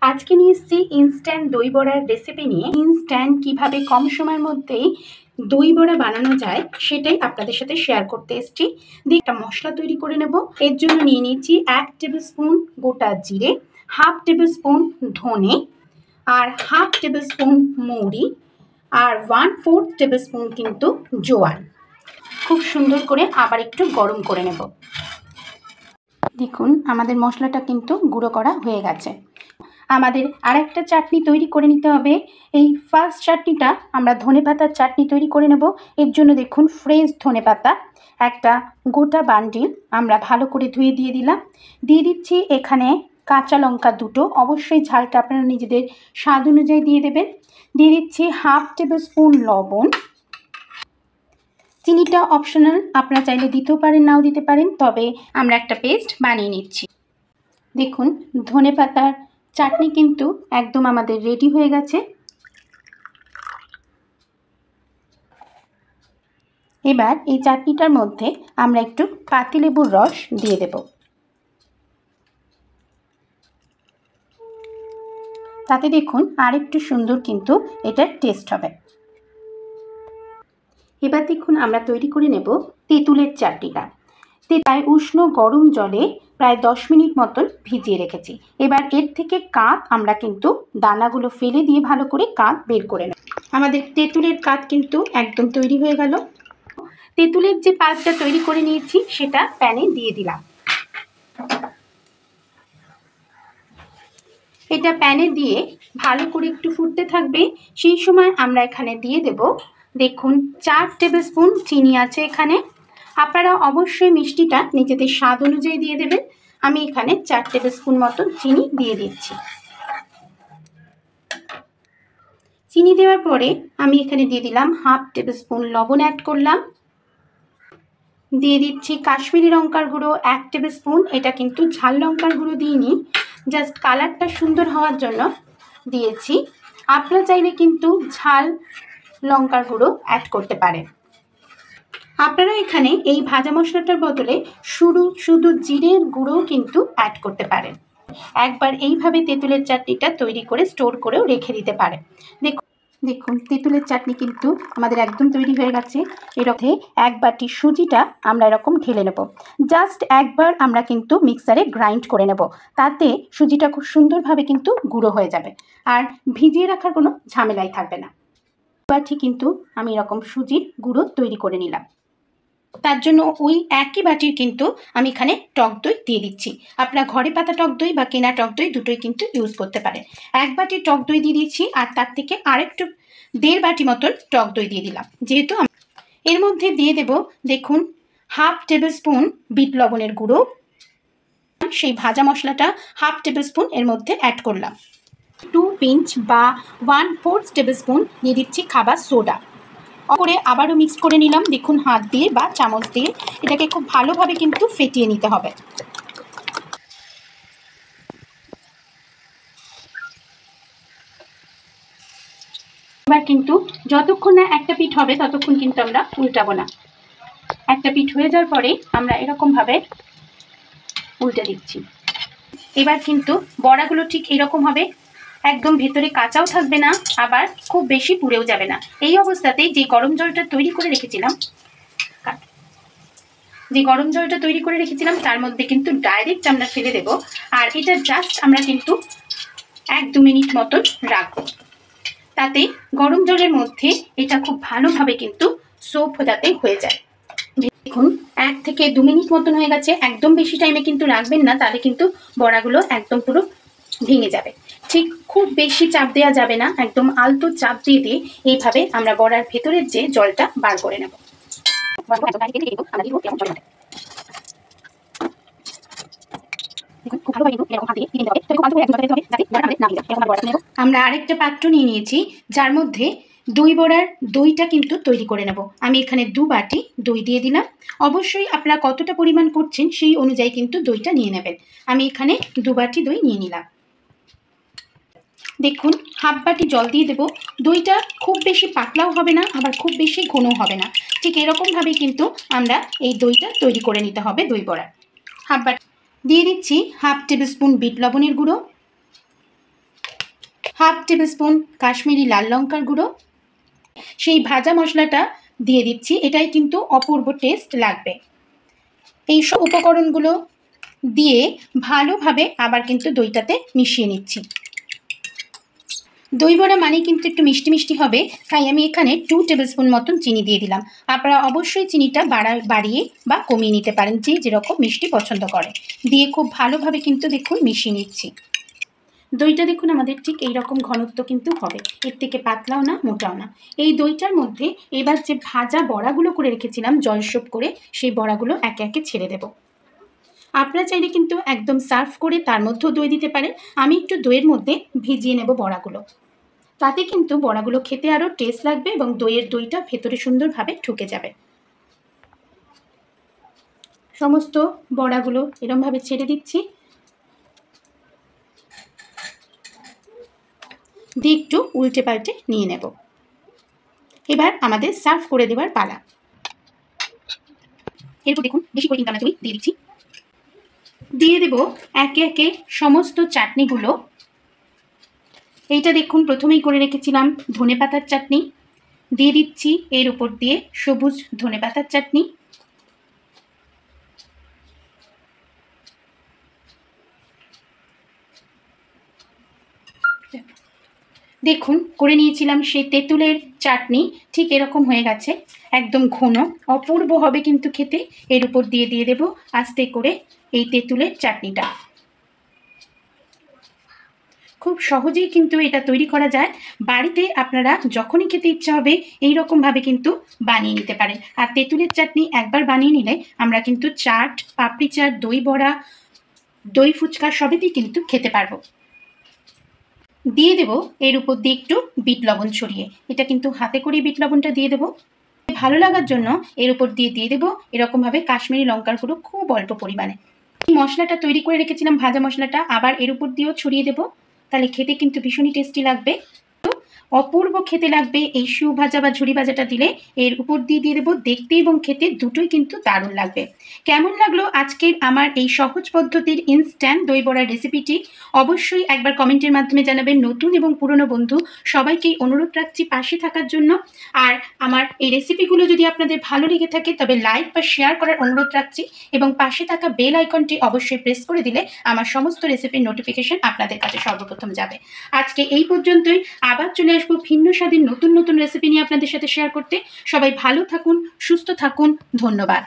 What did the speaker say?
আজকে নিয়ে এসেছি ইনস্ট্যান্ট দই বড়ার রেসিপি নিয়ে। ইনস্ট্যান্ট কিভাবে কম সময়ের মধ্যেই দই বড়া বানানো যায় সেটাই আপনাদের সাথে শেয়ার করতে এসেছি। দিয়ে একটা মশলা তৈরি করে নেব। এর জন্য নিয়ে নিয়েছি 1 টেবিল স্পুন গোটা জিরে, হাফ টেবিল স্পুন ধনে, আর হাফ টেবিল স্পুন মৌরি, আর 1/4 টেবিল স্পুন কিন্তু জোয়ান। খুব সুন্দর করে আবার একটু গরম করে নেব। দেখুন আমাদের মশলাটা কিন্তু গুঁড়ো করা হয়ে গেছে। আমাদের আরেকটা চাটনি তৈরি করে নিতে হবে। এই ফার্স্ট চাটনিটা আমরা ধনেপাতার চাটনি তৈরি করে নেব। এর জন্য দেখুন ফ্রেশ ধনেপাতা একটা গোটা বান্ডিল আমরা ভালো করে ধুয়ে দিয়ে দিলাম। দিয়ে দিচ্ছি এখানে কাঁচা লঙ্কা দুটো, অবশ্যই ঝালটা আপনারা নিজেদের স্বাদ অনুযায়ী দিয়ে দেবেন। দিয়ে দিচ্ছি হাফ টেবিল স্পুন লবণ। চিনিটা অপশনাল, আপনারা চাইলে দিতেও পারেন নাও দিতে পারেন, তবে আমরা একটা পেস্ট বানিয়ে নিচ্ছি। দেখুন ধনেপাতার চাটনি কিন্তু একদম আমাদের রেডি হয়ে গেছে। এবার এই চাটনিটার মধ্যে আমরা একটু পাতিলেবুর রস দিয়ে দেব। তাতে দেখুন আরেকটু সুন্দর কিন্তু এটার টেস্ট হবে। এবার দেখুন আমরা তৈরি করে নেব তেঁতুলের চাটনিটা। তাই উষ্ণ গরম জলে প্রায় 10 মিনিট মতন ভিজিয়ে রেখেছি। এবার এর থেকে কাঁচ আমরা কিন্তু দানাগুলো ফেলে দিয়ে ভালো করে কাঁচ বের করে নেব। আমাদের তেঁতুলের কাঁচ কিন্তু একদম তৈরি হয়ে গেল। তেঁতুলের যে পাল্পটা তৈরি করে নিয়েছি সেটা প্যানে দিয়ে দিলাম। এটা প্যানে দিয়ে ভালো করে একটু ফুটতে থাকবে। সেই সময় আমরা এখানে দিয়ে দেব, দেখুন 4 টেবিল স্পুন চিনি আছে এখানে। আপনারা অবশ্যই মিষ্টিটা নিজেদের স্বাদ অনুযায়ী দিয়ে দেবেন। আমি এখানে 4 টেবিল স্পুন মতন চিনি দিয়ে দিচ্ছি। চিনি দেওয়ার পরে আমি এখানে দিয়ে দিলাম হাফ টেবিল স্পুন লবণ অ্যাড করলাম। দিয়ে দিচ্ছি কাশ্মীরি লঙ্কার গুঁড়ো 1 টেবিল স্পুন। এটা কিন্তু ঝাল লঙ্কার গুঁড়ো দিইনি, জাস্ট কালারটা সুন্দর হওয়ার জন্য দিয়েছি। আপনারা চাইলে কিন্তু ঝাল লঙ্কার গুঁড়ো অ্যাড করতে পারেন। আপনারা এখানে এই ভাজা মশলাটার বদলে শুধু জিরের গুঁড়োও কিন্তু অ্যাড করতে পারেন। একবার এইভাবে তেঁতুলের চাটনিটা তৈরি করে স্টোর করেও রেখে দিতে পারেন। দেখুন তেঁতুলের চাটনি কিন্তু আমাদের একদম তৈরি হয়ে গেছে। এরকম 1 বাটি সুজিটা আমরা এরকম ঢেলে নেব। জাস্ট একবার আমরা কিন্তু মিক্সারে গ্রাইন্ড করে নেব, তাতে সুজিটা খুব সুন্দরভাবে কিন্তু গুঁড়ো হয়ে যাবে আর ভিজিয়ে রাখার কোনো ঝামেলাই থাকবে না। বাটি কিন্তু আমি এরকম সুজির গুঁড়ো তৈরি করে নিলাম। তার জন্য ওই একই বাটির কিন্তু আমি এখানে টক দই দিয়ে দিচ্ছি। আপনারা ঘরে পাতা টক দই বা কেনা টক দই দুটোই কিন্তু ইউজ করতে পারেন। 1 বাটি টক দই দিয়ে দিচ্ছি আর তার থেকে আরেকটু 1.5 বাটি মতন টক দই দিয়ে দিলাম। যেহেতু এর মধ্যে দিয়ে দেব দেখুন হাফ টেবিল স্পুন বিট লবণের গুঁড়ো। সেই ভাজা মশলাটা হাফ টেবিল স্পুন এর মধ্যে অ্যাড করলাম। 2 পিঞ্চ বা 1/4 টেবিল স্পুন দিয়ে দিচ্ছি খাবার সোডা। করে আবারও মিক্স করে নিলাম। দেখুন হাত দিয়ে বা চামচ দিয়ে এটাকে খুব ভালোভাবে কিন্তু ফেটিয়ে নিতে হবে। এবার কিন্তু যতক্ষণ না একটা পিঠ হবে ততক্ষণ কিন্তু আমরা উল্টাবো না। একটা পিঠ হয়ে যাওয়ার পরে আমরা এরকমভাবে উল্টে দিচ্ছি। এবার কিন্তু বড়াগুলো ঠিক এরকম হবে, একদম ভেতরে কাঁচাও থাকবে না, আবার খুব বেশি পুড়েও যাবে না। এই অবস্থাতেই যে গরম জলটা তৈরি করে রেখেছিলাম তার মধ্যে কিন্তু ডাইরেক্ট আমরা ফেলে দেব। আর এটা জাস্ট আমরা কিন্তু 1-2 মিনিট মতন রাখবো, তাতে গরম জলের মধ্যে এটা খুব ভালোভাবে কিন্তু সোপ যাতে হয়ে যায়। দেখুন 1 থেকে 2 মিনিট মতন হয়ে গেছে। একদম বেশি টাইমে কিন্তু রাখবেন না, তাহলে কিন্তু বড়াগুলো একদম পুরো ভেঙে যাবে। ঠিক খুব বেশি চাপ দেওয়া যাবে না, একদম আলতো চাপ দিয়ে এইভাবে আমরা বড়ার ভেতরের যে জলটা বার করে নেব। আমরা আরেকটা পাত্র নিয়ে নিয়েছি, যার মধ্যে দই বড়ার দইটা কিন্তু তৈরি করে নেব। আমি এখানে 2 বাটি দই দিয়ে দিলাম। অবশ্যই আপনারা কতটা পরিমাণ করছেন সেই অনুযায়ী কিন্তু দইটা নিয়ে নেবেন। আমি এখানে 2 বাটি দই নিয়ে নিলাম। দেখুন হাফ বাটি জল দিয়ে দেব। দইটা খুব বেশি পাতলাও হবে না, আবার খুব বেশি ঘনও হবে না। ঠিক এরকমভাবেই কিন্তু আমরা এই দইটা তৈরি করে নিতে হবে। দই বড়া হাফ বাটি দিয়ে দিচ্ছি হাফ টেবিল স্পুন বিট লবণের গুঁড়ো, হাফ টেবিল স্পুন কাশ্মীরি লাল লঙ্কার গুঁড়ো। সেই ভাজা মশলাটা দিয়ে দিচ্ছি, এটাই কিন্তু অপূর্ব টেস্ট লাগবে। এই সব উপকরণগুলো দিয়ে ভালোভাবে আবার কিন্তু দইটাতে মিশিয়ে নিচ্ছি। দই বড়া মানে কিন্তু একটু মিষ্টি মিষ্টি হবে, তাই আমি এখানে 2 টেবিল স্পুন মতন চিনি দিয়ে দিলাম। আপনারা অবশ্যই চিনিটা বাড়িয়ে বা কমিয়ে নিতে পারেন, যে যেরকম মিষ্টি পছন্দ করে। দিয়ে খুব ভালোভাবে কিন্তু দেখুন মিশিয়ে নিচ্ছি। দইটা দেখুন আমাদের ঠিক এই রকম ঘনত্ব কিন্তু হবে, এর থেকে পাতলাও না মোটাও না। এই দইটার মধ্যে এবার যে ভাজা বড়াগুলো করে রেখেছিলাম জলসোপ করে, সেই বড়াগুলো একে একে ছেড়ে দেব। আপনারা চাইলে কিন্তু একদম সার্ভ করে তার মধ্যেও দই দিতে পারেন। আমি একটু দইয়ের মধ্যে ভিজিয়ে নেব বড়াগুলো, তাতে কিন্তু বড়াগুলো খেতে আরও টেস্ট লাগবে এবং দইটা ভেতরে সুন্দরভাবে ঢুকে যাবে। সমস্ত বড়াগুলো এরমভাবে ছেড়ে দিচ্ছি, দিয়ে একটু উল্টে পাল্টে নিয়ে নেব। এবার আমাদের সার্ভ করে দেওয়ার পালা। এরপর দেখুন বেশি করে কিন্তু আমরা দই দিয়ে দিচ্ছি। দিয়ে দেব একে একে সমস্ত চাটনিগুলো। এইটা দেখুন প্রথমেই করে রেখেছিলাম ধনেপাতার চাটনি, দিয়ে দিচ্ছি এর উপর দিয়ে সবুজ ধনেপাতার চাটনি। দেখুন করে নিয়েছিলাম সেই তেঁতুলের চাটনি, ঠিক এরকম হয়ে গেছে, একদম ঘন, অপূর্ব হবে কিন্তু খেতে। এর উপর দিয়ে দেব আস্তে করে এই তেঁতুলের চাটনিটা। খুব সহজেই কিন্তু এটা তৈরি করা যায়। বাড়িতে আপনারা যখনই খেতে ইচ্ছা হবে এই রকমভাবে কিন্তু বানিয়ে নিতে পারেন। আর তেঁতুলের চাটনি একবার বানিয়ে নিলে আমরা কিন্তু চাট, পাপড়ি চাট, দই বড়া, দই ফুচকা সবেতেই কিন্তু খেতে পারবো। দিয়ে দেব এর উপর দিয়ে একটু বিট লবণ ছড়িয়ে, এটা কিন্তু হাতে করে বিট লবণটা দিয়ে দেবো। ভালো লাগার জন্য এর উপর দিয়ে দেবো এরকমভাবে কাশ্মীরি লঙ্কার গুঁড়ো খুব অল্প পরিমাণে। এই মশলাটা তৈরি করে রেখেছিলাম ভাজা মশলাটা আবার এর উপর দিয়েও ছড়িয়ে দেবো, তাহলে খেতে কিন্তু ভীষণই টেস্টি লাগবে। অপূর্ব খেতে লাগবে এই শিউ ভাজা বা ঝুরি ভাজাটা দিলে। এর উপর দিয়ে দেবো, দেখতে এবং খেতে দুটোই কিন্তু দারুণ লাগবে। কেমন লাগলো আজকের আমার এই সহজ পদ্ধতির ইনস্ট্যান্ট দই বড়ার রেসিপিটি অবশ্যই একবার কমেন্টের মাধ্যমে জানাবেন। নতুন এবং পুরনো বন্ধু সবাইকেই অনুরোধ রাখছি পাশে থাকার জন্য। আর আমার এই রেসিপিগুলো যদি আপনাদের ভালো লেগে থাকে তবে লাইক বা শেয়ার করার অনুরোধ রাখছি, এবং পাশে থাকা বেল আইকনটি অবশ্যই প্রেস করে দিলে আমার সমস্ত রেসিপির নোটিফিকেশন আপনাদের কাছে সর্বপ্রথম যাবে। আজকে এই পর্যন্তই, আবার চলে আসবো ভিন্ন স্বাদের নতুন নতুন রেসিপি নিয়ে আপনাদের সাথে শেয়ার করতে। সবাই ভালো থাকুন, সুস্থ থাকুন, ধন্যবাদ।